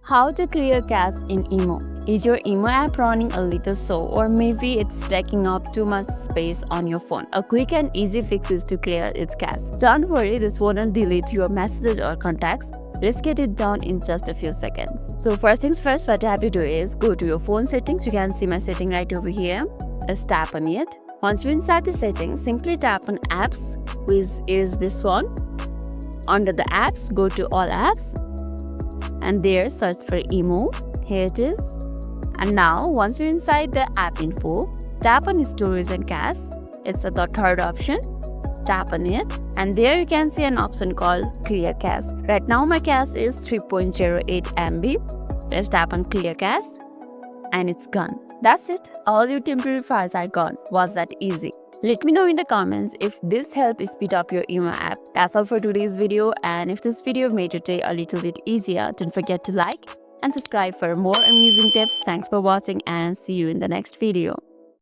How to clear cache in IMO. Is your IMO app running a little slow, or maybe it's taking up too much space on your phone? A quick and easy fix is to clear its cache. Don't worry, this won't delete your messages or contacts. Let's get it done in just a few seconds. So first things first, what I have to do is go to your phone settings. You can see my setting right over here. Let's tap on it. Once you're inside the settings, simply tap on apps, which is this one. Under the apps, go to all apps. And there search for IMO. Here it is. And now once you're inside the app info, tap on storage and cache. It's the third option. Tap on it, and there you can see an option called clear cache. Right now my cache is 3.08 MB. Let's tap on clear cache, and it's gone. That's it. All your temporary files are gone. Was that easy? Let me know in the comments if this helped speed up your IMO app. That's all for today's video, and if this video made your day a little bit easier, don't forget to like and subscribe for more amazing tips. Thanks for watching, and see you in the next video.